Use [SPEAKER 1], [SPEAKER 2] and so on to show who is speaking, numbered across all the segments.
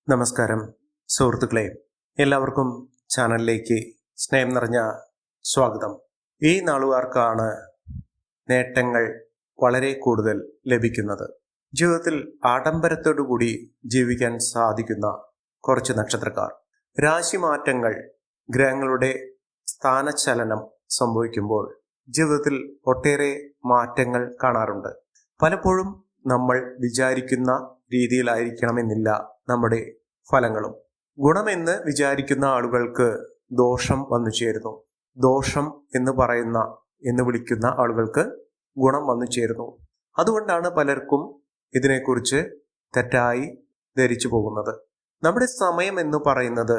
[SPEAKER 1] നമസ്കാരം സുഹൃത്തുക്കളെ, എല്ലാവർക്കും ചാനലിലേക്ക് സ്നേഹം നിറഞ്ഞ സ്വാഗതം. ഈ നാളുകാർക്കാണ് നേട്ടങ്ങൾ വളരെ കൂടുതൽ ലഭിക്കുന്നത്. ജീവിതത്തിൽ ആഡംബരത്തോടുകൂടി ജീവിക്കാൻ സാധിക്കുന്ന കുറച്ച് നക്ഷത്രക്കാർ. രാശിമാറ്റങ്ങൾ, ഗ്രഹങ്ങളുടെ സ്ഥാനചലനം സംഭവിക്കുമ്പോൾ ജീവിതത്തിൽ ഒട്ടേറെ മാറ്റങ്ങൾ കാണാറുണ്ട്. പലപ്പോഴും നമ്മൾ വിചാരിക്കുന്ന രീതിയിലായിരിക്കണമെന്നില്ല നമ്മുടെ ഫലങ്ങളും. ഗുണമെന്ന് വിചാരിക്കുന്ന ആളുകൾക്ക് ദോഷം വന്നു ചേരുന്നു. ദോഷം എന്ന് വിളിക്കുന്ന ആളുകൾക്ക് ഗുണം വന്നു ചേരുന്നു. അതുകൊണ്ടാണ് പലർക്കും ഇതിനെക്കുറിച്ച് തെറ്റായി ധരിച്ചു പോകുന്നത്. നമ്മുടെ സമയം എന്ന് പറയുന്നത്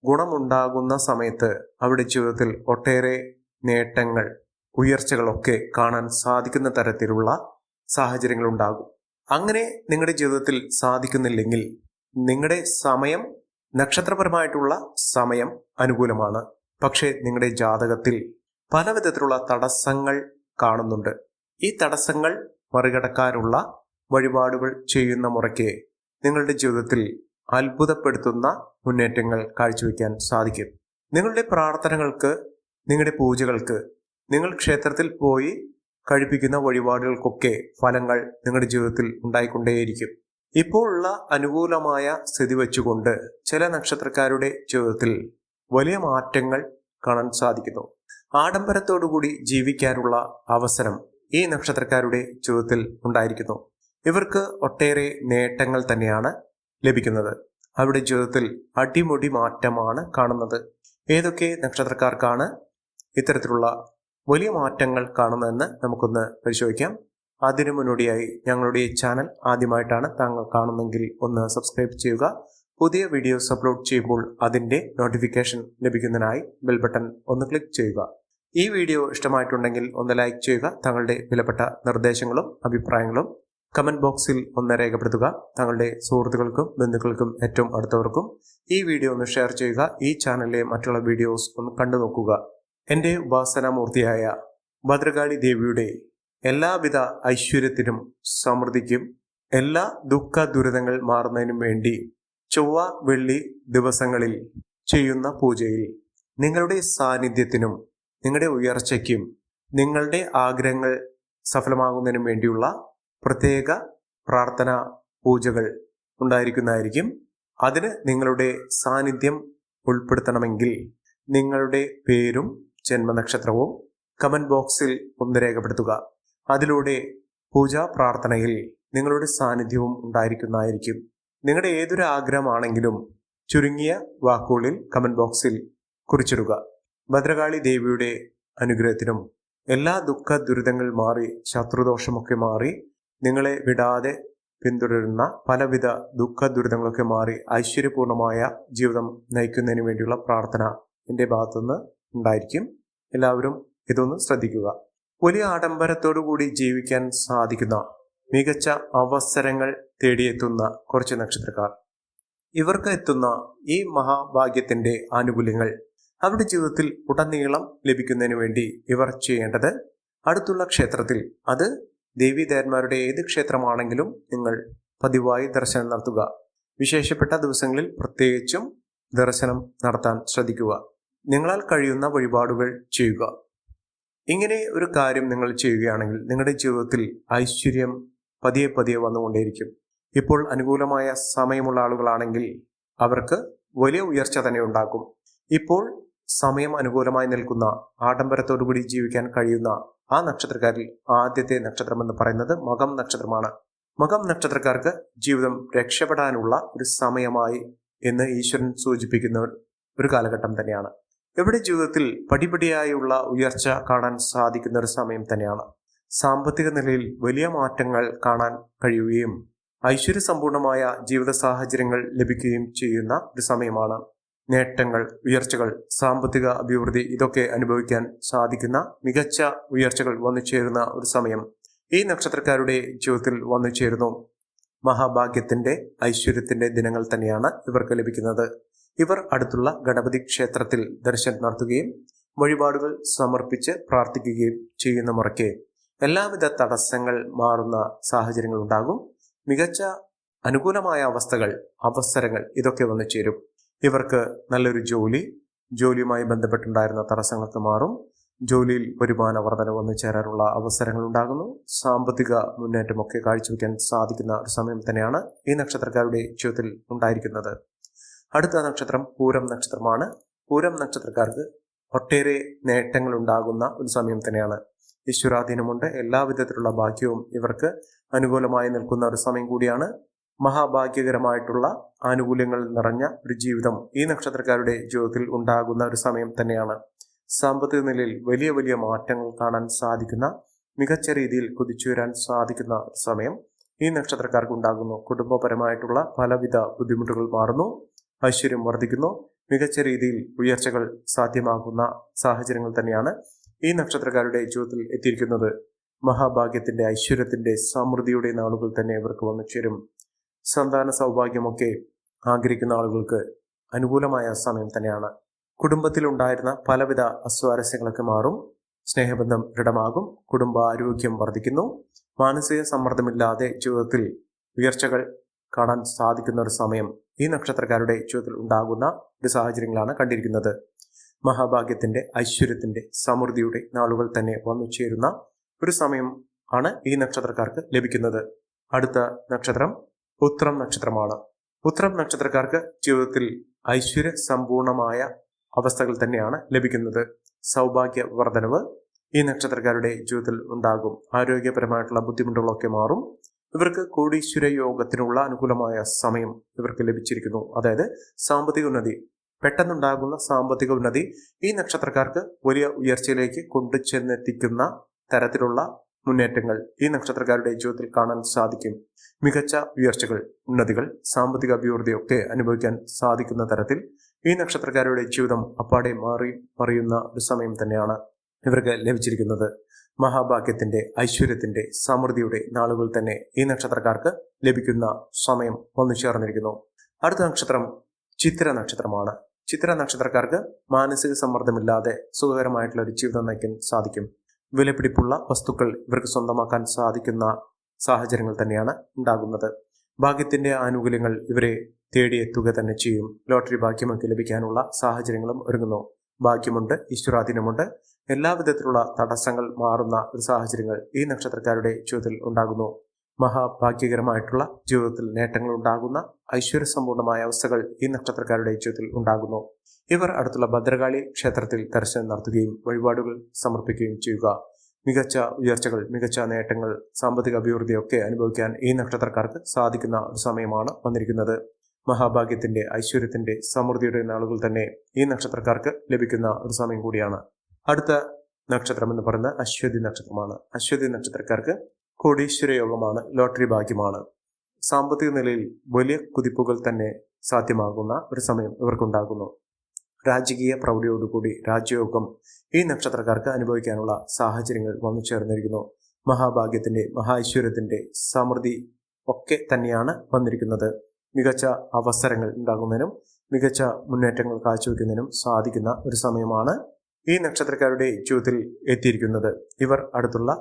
[SPEAKER 1] ഗുണമുണ്ടാകുന്ന സമയത്ത് അവിടെ ജീവിതത്തിൽ ഒട്ടേറെ നേട്ടങ്ങൾ, ഉയർച്ചകളൊക്കെ കാണാൻ സാധിക്കുന്ന തരത്തിലുള്ള സാഹചര്യങ്ങൾ ഉണ്ടാകും. അങ്ങനെ നിങ്ങളുടെ ജീവിതത്തിൽ സാധിക്കുന്നില്ലെങ്കിൽ നിങ്ങളുടെ സമയം, നക്ഷത്രപരമായിട്ടുള്ള സമയം അനുകൂലമാണ്. പക്ഷേ നിങ്ങളുടെ ജാതകത്തിൽ പല വിധത്തിലുള്ള തടസ്സങ്ങൾ കാണുന്നുണ്ട്. ഈ തടസ്സങ്ങൾ മറികടക്കാനുള്ള വഴിപാടുകൾ ചെയ്യുന്ന മുറയ്ക്ക് നിങ്ങളുടെ ജീവിതത്തിൽ അത്ഭുതപ്പെടുത്തുന്ന മുന്നേറ്റങ്ങൾ കാഴ്ചവെക്കാൻ സാധിക്കും. നിങ്ങളുടെ പ്രാർത്ഥനകൾക്ക്, നിങ്ങളുടെ പൂജകൾക്ക്, നിങ്ങൾ ക്ഷേത്രത്തിൽ പോയി കഴിപ്പിക്കുന്ന വഴിപാടുകൾക്കൊക്കെ ഫലങ്ങൾ നിങ്ങളുടെ ജീവിതത്തിൽ ഉണ്ടായിക്കൊണ്ടേയിരിക്കും. ഇപ്പോഴുള്ള അനുകൂലമായ സ്ഥിതി വെച്ചുകൊണ്ട് ചില നക്ഷത്രക്കാരുടെ ജീവിതത്തിൽ വലിയ മാറ്റങ്ങൾ കാണാൻ സാധിക്കുന്നു. ആഡംബരത്തോടുകൂടി ജീവിക്കാനുള്ള അവസരം ഈ നക്ഷത്രക്കാരുടെ ജീവിതത്തിൽ ഉണ്ടായിരിക്കുന്നു. ഇവർക്ക് ഒട്ടേറെ നേട്ടങ്ങൾ തന്നെയാണ് ലഭിക്കുന്നത്. അവരുടെ ജീവിതത്തിൽ അടിമുടി മാറ്റമാണ് കാണുന്നത്. ഏതൊക്കെ നക്ഷത്രക്കാർക്കാണ് ഇത്തരത്തിലുള്ള വലിയ മാറ്റങ്ങൾ കാണുന്നതെന്ന് നമുക്കൊന്ന് പരിശോധിക്കാം. അതിനു മുന്നോടിയായി ഞങ്ങളുടെ ഈ ചാനൽ ആദ്യമായിട്ടാണ് താങ്കൾ കാണുന്നതെങ്കിൽ ഒന്ന് സബ്സ്ക്രൈബ് ചെയ്യുക. പുതിയ വീഡിയോസ് അപ്ലോഡ് ചെയ്യുമ്പോൾ അതിൻ്റെ നോട്ടിഫിക്കേഷൻ ലഭിക്കുന്നതിനായി ബെൽ ബട്ടൺ ഒന്ന് ക്ലിക്ക് ചെയ്യുക. ഈ വീഡിയോ ഇഷ്ടമായിട്ടുണ്ടെങ്കിൽ ഒന്ന് ലൈക്ക് ചെയ്യുക. താങ്കളുടെ വിലപ്പെട്ട നിർദ്ദേശങ്ങളും അഭിപ്രായങ്ങളും കമൻറ്റ് ബോക്സിൽ ഒന്ന് രേഖപ്പെടുത്തുക. താങ്കളുടെ സുഹൃത്തുക്കൾക്കും ബന്ധുക്കൾക്കും ഏറ്റവും അടുത്തവർക്കും ഈ വീഡിയോ ഒന്ന് ഷെയർ ചെയ്യുക. ഈ ചാനലിലെ മറ്റുള്ള വീഡിയോസ് ഒന്ന് കണ്ടു നോക്കുക. എൻ്റെ ഉപാസനാമൂർത്തിയായ ഭദ്രകാളി ദേവിയുടെ എല്ലാവിധ ഐശ്വര്യത്തിനും സമൃദ്ധിക്കും എല്ലാ ദുഃഖ ദുരിതങ്ങൾ മാറുന്നതിനും വേണ്ടി ചൊവ്വ വെള്ളി ദിവസങ്ങളിൽ ചെയ്യുന്ന പൂജയിൽ നിങ്ങളുടെ സാന്നിധ്യത്തിനും നിങ്ങളുടെ ഉയർച്ചയ്ക്കും നിങ്ങളുടെ ആഗ്രഹങ്ങൾ സഫലമാകുന്നതിനും വേണ്ടിയുള്ള പ്രത്യേക പ്രാർത്ഥന പൂജകൾ ഉണ്ടായിരിക്കുന്നതായിരിക്കും. അതിന് നിങ്ങളുടെ സാന്നിധ്യം ഉൾപ്പെടുത്തണമെങ്കിൽ നിങ്ങളുടെ പേരും ജന്മനക്ഷത്രവും കമൻറ്റ് ബോക്സിൽ ഒന്ന് രേഖപ്പെടുത്തുക. അതിലൂടെ പൂജാ പ്രാർത്ഥനയിൽ നിങ്ങളുടെ സാന്നിധ്യവും ഉണ്ടായിരിക്കുന്നതായിരിക്കും. നിങ്ങളുടെ ഏതൊരു ആഗ്രഹമാണെങ്കിലും ചുരുങ്ങിയ വാക്കുകളിൽ കമൻറ്റ് ബോക്സിൽ കുറിച്ചിടുക. ഭദ്രകാളി ദേവിയുടെ അനുഗ്രഹത്തിനും എല്ലാ ദുഃഖ ദുരിതങ്ങൾ മാറി, ശത്രുദോഷമൊക്കെ മാറി, നിങ്ങളെ വിടാതെ പിന്തുടരുന്ന പലവിധ ദുഃഖ ദുരിതങ്ങളൊക്കെ മാറി ഐശ്വര്യപൂർണമായ ജീവിതം നയിക്കുന്നതിന് വേണ്ടിയുള്ള പ്രാർത്ഥന എൻ്റെ ഭാഗത്തുനിന്ന് ഉണ്ടായിരിക്കും. എല്ലാവരും ഇതൊന്ന് ശ്രദ്ധിക്കുക. വലിയ ആഡംബരത്തോടുകൂടി ജീവിക്കാൻ സാധിക്കുന്ന മികച്ച അവസരങ്ങൾ തേടിയെത്തുന്ന കുറച്ച് നക്ഷത്രക്കാർ. ഇവർക്ക് എത്തുന്ന ഈ മഹാഭാഗ്യത്തിന്റെ ആനുകൂല്യങ്ങൾ അവരുടെ ജീവിതത്തിൽ ഉടനീളം ലഭിക്കുന്നതിന് വേണ്ടി ഇവർ ചെയ്യേണ്ടത്, അടുത്തുള്ള ക്ഷേത്രത്തിൽ, അത് ദേവീദേവന്മാരുടെ ഏത് ക്ഷേത്രമാണെങ്കിലും നിങ്ങൾ പതിവായി ദർശനം നടത്തുക. വിശേഷപ്പെട്ട ദിവസങ്ങളിൽ പ്രത്യേകിച്ചും ദർശനം നടത്താൻ ശ്രദ്ധിക്കുക. നിങ്ങളാൽ കഴിയുന്ന വഴിപാടുകൾ ചെയ്യുക. ഇങ്ങനെ ഒരു കാര്യം നിങ്ങൾ ചെയ്യുകയാണെങ്കിൽ നിങ്ങളുടെ ജീവിതത്തിൽ ഐശ്വര്യം പതിയെ പതിയെ വന്നുകൊണ്ടേയിരിക്കും. ഇപ്പോൾ അനുകൂലമായ സമയമുള്ള ആളുകളാണെങ്കിൽ അവർക്ക് വലിയ ഉയർച്ച തന്നെ ഉണ്ടാക്കും. ഇപ്പോൾ സമയം അനുകൂലമായി നിൽക്കുന്ന, ആഡംബരത്തോടുകൂടി ജീവിക്കാൻ കഴിയുന്ന ആ നക്ഷത്രക്കാരിൽ ആദ്യത്തെ നക്ഷത്രം എന്ന് പറയുന്നത് മകം നക്ഷത്രമാണ്. മകം നക്ഷത്രക്കാർക്ക് ജീവിതം രക്ഷപ്പെടാനുള്ള ഒരു സമയമായി എന്ന് ഈശ്വരൻ സൂചിപ്പിക്കുന്ന ഒരു കാലഘട്ടം തന്നെയാണ്. ഇവിടെ ജീവിതത്തിൽ പടിപടിയായുള്ള ഉയർച്ച കാണാൻ സാധിക്കുന്ന ഒരു സമയം തന്നെയാണ്. സാമ്പത്തിക നിലയിൽ വലിയ മാറ്റങ്ങൾ കാണാൻ കഴിയുകയും ഐശ്വര്യസമ്പൂർണമായ ജീവിത സാഹചര്യങ്ങൾ ലഭിക്കുകയും ചെയ്യുന്ന ഒരു സമയമാണ്. നേട്ടങ്ങൾ, ഉയർച്ചകൾ, സാമ്പത്തിക അഭിവൃദ്ധി ഇതൊക്കെ അനുഭവിക്കാൻ സാധിക്കുന്ന മികച്ച ഉയർച്ചകൾ വന്നു ചേരുന്ന ഒരു സമയം ഈ നക്ഷത്രക്കാരുടെ ജീവിതത്തിൽ വന്നു ചേരുന്നു. മഹാഭാഗ്യത്തിന്റെ, ഐശ്വര്യത്തിന്റെ ദിനങ്ങൾ തന്നെയാണ് ഇവർക്ക് ലഭിക്കുന്നത്. ഇവർ അടുത്തുള്ള ഗണപതി ക്ഷേത്രത്തിൽ ദർശനം നടത്തുകയും വഴിപാടുകൾ സമർപ്പിച്ച് പ്രാർത്ഥിക്കുകയും ചെയ്യുന്ന മുറയ്ക്ക് എല്ലാവിധ തടസ്സങ്ങൾ മാറുന്ന സാഹചര്യങ്ങൾ ഉണ്ടാകും. മികച്ച അനുകൂലമായ അവസരങ്ങൾ ഇതൊക്കെ വന്നു ചേരും. ഇവർക്ക് നല്ലൊരു ജോലിയുമായി ബന്ധപ്പെട്ടുണ്ടായിരുന്ന തടസ്സങ്ങളൊക്കെ മാറും. ജോലിയിൽ വരുമാന വർധന വന്നു ചേരാനുള്ള അവസരങ്ങൾ ഉണ്ടാകുന്നു. സാമ്പത്തിക മുന്നേറ്റമൊക്കെ കാഴ്ചവെക്കാൻ സാധിക്കുന്ന ഒരു സമയം തന്നെയാണ് ഈ നക്ഷത്രക്കാരുടെ ജീവിതത്തിൽ ഉണ്ടായിരിക്കുന്നത്. അടുത്ത നക്ഷത്രം പൂരം നക്ഷത്രമാണ്. പൂരം നക്ഷത്രക്കാർക്ക് ഒട്ടേറെ നേട്ടങ്ങൾ ഉണ്ടാകുന്ന ഒരു സമയം തന്നെയാണ്. ഈശ്വരാധീനമുണ്ട്. എല്ലാവിധത്തിലുള്ള ഭാഗ്യവും ഇവർക്ക് അനുകൂലമായി നിൽക്കുന്ന ഒരു സമയം കൂടിയാണ്. മഹാഭാഗ്യകരമായിട്ടുള്ള ആനുകൂല്യങ്ങൾ നിറഞ്ഞ ഒരു ജീവിതം ഈ നക്ഷത്രക്കാരുടെ ജീവിതത്തിൽ ഉണ്ടാകുന്ന ഒരു സമയം തന്നെയാണ്. സാമ്പത്തിക നിലയിൽ വലിയ വലിയ മാറ്റങ്ങൾ കാണാൻ സാധിക്കുന്ന, മികച്ച രീതിയിൽ കുതിച്ചുയരാൻ സാധിക്കുന്ന ഒരു സമയം ഈ നക്ഷത്രക്കാർക്ക് ഉണ്ടാകുന്നു. കുടുംബപരമായിട്ടുള്ള പലവിധ ബുദ്ധിമുട്ടുകൾ മാറുന്നു. ഐശ്വര്യം വർദ്ധിക്കുന്നു. മികച്ച രീതിയിൽ ഉയർച്ചകൾ സാധ്യമാകുന്ന സാഹചര്യങ്ങൾ തന്നെയാണ് ഈ നക്ഷത്രക്കാരുടെ ജീവിതത്തിൽ എത്തിയിരിക്കുന്നത്. മഹാഭാഗ്യത്തിന്റെ, ഐശ്വര്യത്തിന്റെ, സമൃദ്ധിയുടെ നാളുകൾ തന്നെ ഇവർക്ക് വന്നു ചേരും. സന്താന സൗഭാഗ്യമൊക്കെ ആഗ്രഹിക്കുന്ന ആളുകൾക്ക് അനുകൂലമായ സമയം തന്നെയാണ്. കുടുംബത്തിലുണ്ടായിരുന്ന പലവിധ അസ്വാരസ്യങ്ങളൊക്കെ മാറും. സ്നേഹബന്ധം ദൃഢമാകും. കുടുംബാരോഗ്യം വർദ്ധിക്കുന്നു. മാനസിക സമ്മർദ്ദമില്ലാതെ ജീവിതത്തിൽ ഉയർച്ചകൾ കാണാൻ സാധിക്കുന്ന ഒരു സമയം ഈ നക്ഷത്രക്കാരുടെ ജീവിതത്തിൽ ഉണ്ടാകുന്ന ഒരു സാഹചര്യങ്ങളാണ് കണ്ടിരിക്കുന്നത്. മഹാഭാഗ്യത്തിന്റെ, ഐശ്വര്യത്തിന്റെ, സമൃദ്ധിയുടെ നാളുകൾ തന്നെ വന്നു ചേരുന്ന ഒരു സമയം ആണ് ഈ നക്ഷത്രക്കാർക്ക് ലഭിക്കുന്നത്. അടുത്ത നക്ഷത്രം ഉത്രം നക്ഷത്രമാണ്. ഉത്രം നക്ഷത്രക്കാർക്ക് ജീവിതത്തിൽ ഐശ്വര്യ സമ്പൂർണമായ അവസ്ഥകൾ തന്നെയാണ് ലഭിക്കുന്നത്. സൗഭാഗ്യ വർധനവ് ഈ നക്ഷത്രക്കാരുടെ ജീവിതത്തിൽ ഉണ്ടാകും. ആരോഗ്യപരമായിട്ടുള്ള ബുദ്ധിമുട്ടുകളൊക്കെ മാറും. ഇവർക്ക് കോടീശ്വര യോഗത്തിനുള്ള അനുകൂലമായ സമയം ഇവർക്ക് ലഭിച്ചിരിക്കുന്നു. അതായത് സാമ്പത്തിക ഉന്നതി, പെട്ടെന്നുണ്ടാകുന്ന സാമ്പത്തിക ഉന്നതി ഈ നക്ഷത്രക്കാർക്ക് വലിയ ഉയർച്ചയിലേക്ക് കൊണ്ടുചെന്നെത്തിക്കുന്ന തരത്തിലുള്ള മുന്നേറ്റങ്ങൾ ഈ നക്ഷത്രക്കാരുടെ ജീവിതത്തിൽ കാണാൻ സാധിക്കും. മികച്ച ഉയർച്ചകൾ, ഉന്നതികൾ, സാമ്പത്തിക അഭിവൃദ്ധിയൊക്കെ അനുഭവിക്കാൻ സാധിക്കുന്ന തരത്തിൽ ഈ നക്ഷത്രക്കാരുടെ ജീവിതം അപ്പാടെ മറിയുന്ന ഒരു സമയം തന്നെയാണ് ഇവർക്ക് ലഭിച്ചിരിക്കുന്നത്. മഹാഭാഗ്യത്തിന്റെ, ഐശ്വര്യത്തിന്റെ, സമൃദ്ധിയുടെ നാളുകൾ തന്നെ ഈ നക്ഷത്രക്കാർക്ക് ലഭിക്കുന്ന സമയം വന്നു ചേർന്നിരിക്കുന്നു. അടുത്ത നക്ഷത്രം ചിത്തിര നക്ഷത്രമാണ്. ചിത്തിര നക്ഷത്രക്കാർക്ക് മാനസിക സമ്മർദ്ദമില്ലാതെ സുഖകരമായിട്ടുള്ള ഒരു ജീവിതം നയിക്കാൻ സാധിക്കും. വിലപിടിപ്പുള്ള വസ്തുക്കൾ ഇവർക്ക് സ്വന്തമാക്കാൻ സാധിക്കുന്ന സാഹചര്യങ്ങൾ തന്നെയാണ് ഉണ്ടാകുന്നത്. ഭാഗ്യത്തിന്റെ ആനുകൂല്യങ്ങൾ ഇവരെ തേടിയെത്തുക തന്നെ ചെയ്യും. ലോട്ടറി ഭാഗ്യമൊക്കെ ലഭിക്കാനുള്ള സാഹചര്യങ്ങളും ഒരുങ്ങുന്നു. ഭാഗ്യമുണ്ട്, ഈശ്വരാധീനമുണ്ട്. എല്ലാവിധത്തിലുള്ള തടസ്സങ്ങൾ മാറുന്ന ഒരു സാഹചര്യങ്ങൾ ഈ നക്ഷത്രക്കാരുടെ ജീവിതത്തിൽ ഉണ്ടാകുന്നു. മഹാഭാഗ്യകരമായിട്ടുള്ള ജീവിതത്തിൽ നേട്ടങ്ങൾ ഉണ്ടാകുന്ന ഐശ്വര്യസമ്പൂർണമായ അവസ്ഥകൾ ഈ നക്ഷത്രക്കാരുടെ ജീവിതത്തിൽ ഉണ്ടാകുന്നു. ഇവർ അടുത്തുള്ള ഭദ്രകാളി ക്ഷേത്രത്തിൽ ദർശനം നടത്തുകയും വഴിപാടുകൾ സമർപ്പിക്കുകയും ചെയ്യുക. മികച്ച ഉയർച്ചകൾ, മികച്ച നേട്ടങ്ങൾ, സാമ്പത്തിക അഭിവൃദ്ധിയൊക്കെ അനുഭവിക്കാൻ ഈ നക്ഷത്രക്കാർക്ക് സാധിക്കുന്ന ഒരു സമയമാണ് വന്നിരിക്കുന്നത്. മഹാഭാഗ്യത്തിന്റെ, ഐശ്വര്യത്തിന്റെ, സമൃദ്ധിയുടെ നാളുകൾ തന്നെ ഈ നക്ഷത്രക്കാർക്ക് ലഭിക്കുന്ന ഒരു സമയം കൂടിയാണ്. അടുത്ത നക്ഷത്രം എന്ന് പറയുന്നത് അശ്വതി നക്ഷത്രമാണ്. അശ്വതി നക്ഷത്രക്കാർക്ക് കോടീശ്വര യോഗമാണ്, ലോട്ടറി ഭാഗ്യമാണ്. സാമ്പത്തിക നിലയിൽ വലിയ കുതിപ്പുകൾ തന്നെ സാധ്യമാകുന്ന ഒരു സമയം ഇവർക്കുണ്ടാകുന്നു. രാജകീയ പ്രൗഢിയോടുകൂടി രാജയോഗം ഈ നക്ഷത്രക്കാർക്ക് അനുഭവിക്കാനുള്ള സാഹചര്യങ്ങൾ വന്നു ചേർന്നിരിക്കുന്നു. മഹാഭാഗ്യത്തിന്റെ, മഹാഐശ്വര്യത്തിന്റെ, സമൃദ്ധി ഒക്കെ തന്നെയാണ് വന്നിരിക്കുന്നത്. മികച്ച അവസരങ്ങൾ ഉണ്ടാകുന്നതിനും മികച്ച മുന്നേറ്റങ്ങൾ കാഴ്ചവെക്കുന്നതിനും സാധിക്കുന്ന ഒരു സമയമാണ് ഈ നക്ഷത്രക്കാരുടെ ജീവിതത്തിൽ എത്തിയിരിക്കുന്നത്. ഇവർ അടുത്തുള്ള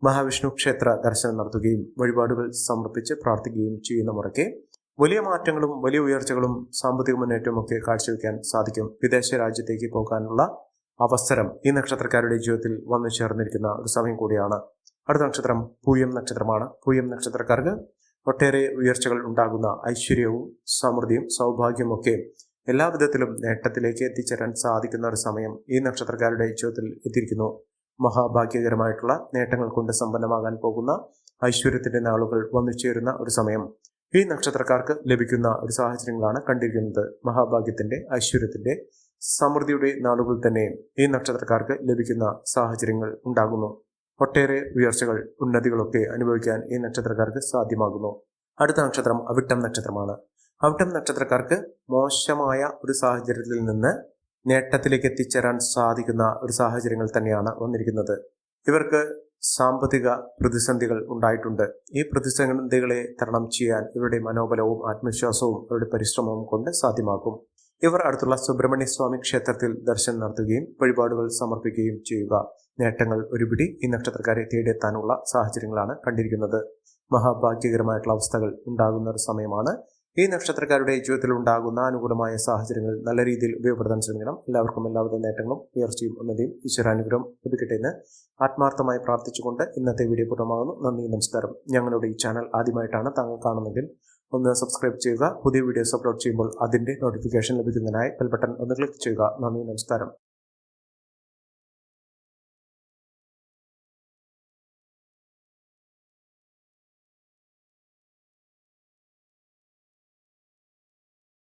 [SPEAKER 1] മഹാവിഷ്ണു ക്ഷേത്ര ദർശനം നടത്തുകയും വഴിപാടുകൾ സമർപ്പിച്ച് പ്രാർത്ഥിക്കുകയും ചെയ്യുന്ന മുറയ്ക്ക് വലിയ മാറ്റങ്ങളും വലിയ ഉയർച്ചകളും സാമ്പത്തിക മുന്നേറ്റവും ഒക്കെ കാഴ്ചവെക്കാൻ സാധിക്കും. വിദേശ രാജ്യത്തേക്ക് പോകാനുള്ള അവസരം ഈ നക്ഷത്രക്കാരുടെ ജീവിതത്തിൽ വന്നു ചേർന്നിരിക്കുന്ന ഒരു സമയം കൂടിയാണ്. അടുത്ത നക്ഷത്രം പൂയം നക്ഷത്രമാണ്. പൂയം നക്ഷത്രക്കാർക്ക് ഒട്ടേറെ ഉയർച്ചകൾ ഉണ്ടാകുന്ന ഐശ്വര്യവും സമൃദ്ധിയും സൗഭാഗ്യവും ഒക്കെ എല്ലാവിധത്തിലും നേട്ടത്തിലേക്ക് എത്തിച്ചേരാൻ സാധിക്കുന്ന ഒരു സമയം ഈ നക്ഷത്രക്കാരുടെ ജീവിതത്തിൽ എത്തിയിരിക്കുന്നു. മഹാഭാഗ്യകരമായിട്ടുള്ള നേട്ടങ്ങൾ കൊണ്ട് സമ്പന്നമാകാൻ പോകുന്ന ഐശ്വര്യത്തിന്റെ നാളുകൾ വന്നു ചേരുന്ന ഒരു സമയം ഈ നക്ഷത്രക്കാർക്ക് ലഭിക്കുന്ന ഒരു സാഹചര്യങ്ങളാണ് കണ്ടിരിക്കുന്നത്. മഹാഭാഗ്യത്തിന്റെ, ഐശ്വര്യത്തിന്റെ, സമൃദ്ധിയുടെ നാളുകൾ തന്നെ ഈ നക്ഷത്രക്കാർക്ക് ലഭിക്കുന്ന സാഹചര്യങ്ങൾ ഉണ്ടാകുന്നു. ഒട്ടേറെ ഉയർച്ചകൾ, ഉന്നതികളൊക്കെ അനുഭവിക്കാൻ ഈ നക്ഷത്രക്കാർക്ക് സാധ്യമാകുന്നു. അടുത്ത നക്ഷത്രം അവിട്ടം നക്ഷത്രമാണ്. അവിട്ടം നക്ഷത്രക്കാർക്ക് മോശമായ ഒരു സാഹചര്യത്തിൽ നിന്ന് നേട്ടത്തിലേക്ക് എത്തിച്ചേരാൻ സാധിക്കുന്ന ഒരു സാഹചര്യങ്ങൾ തന്നെയാണ് വന്നിരിക്കുന്നത്. ഇവർക്ക് സാമ്പത്തിക പ്രതിസന്ധികൾ ഉണ്ടായിട്ടുണ്ട്. ഈ പ്രതിസന്ധികളെ തരണം ചെയ്യാൻ ഇവരുടെ മനോബലവും ആത്മവിശ്വാസവും ഇവരുടെ പരിശ്രമവും കൊണ്ട് സാധ്യമാക്കും. ഇവർ അടുത്തുള്ള സുബ്രഹ്മണ്യ സ്വാമി ക്ഷേത്രത്തിൽ ദർശനം നടത്തുകയും വഴിപാടുകൾ സമർപ്പിക്കുകയും ചെയ്യുക. നേട്ടങ്ങൾ ഒരുപിടി ഈ നക്ഷത്രക്കാരെ തേടിയെത്താനുള്ള സാഹചര്യങ്ങളാണ് കണ്ടിരിക്കുന്നത്. മഹാഭാഗ്യകരമായിട്ടുള്ള അവസ്ഥകൾ ഉണ്ടാകുന്ന ഒരു സമയമാണ്. ഈ നക്ഷത്രക്കാരുടെ ജീവിതത്തിൽ ഉണ്ടാകുന്ന അനുകൂലമായ സാഹചര്യങ്ങൾ നല്ല രീതിയിൽ ഉപയോഗപ്പെടുത്താൻ ശ്രമിക്കണം. എല്ലാവർക്കും എല്ലാവിധ നേട്ടങ്ങളും ഉയർച്ചയും ഉന്നതിയും ഈശ്വരാനുഗ്രഹം ലഭിക്കട്ടെ എന്ന് ആത്മാർത്ഥമായി പ്രാർത്ഥിച്ചുകൊണ്ട് ഇന്നത്തെ വീഡിയോ പൂർണ്ണമാകുന്നു. നന്ദി, നമസ്കാരം. ഞങ്ങളുടെ ഈ ചാനൽ ആദ്യമായിട്ടാണ് താങ്കൾ കാണുന്നതെങ്കിൽ ഒന്ന് സബ്സ്ക്രൈബ് ചെയ്യുക. പുതിയ വീഡിയോസ് അപ്ലോഡ് ചെയ്യുമ്പോൾ അതിൻ്റെ നോട്ടിഫിക്കേഷൻ ലഭിക്കുന്നതിനായി ബെൽ ബട്ടൺ ഒന്ന് ക്ലിക്ക് ചെയ്യുക. നന്ദി, നമസ്കാരം.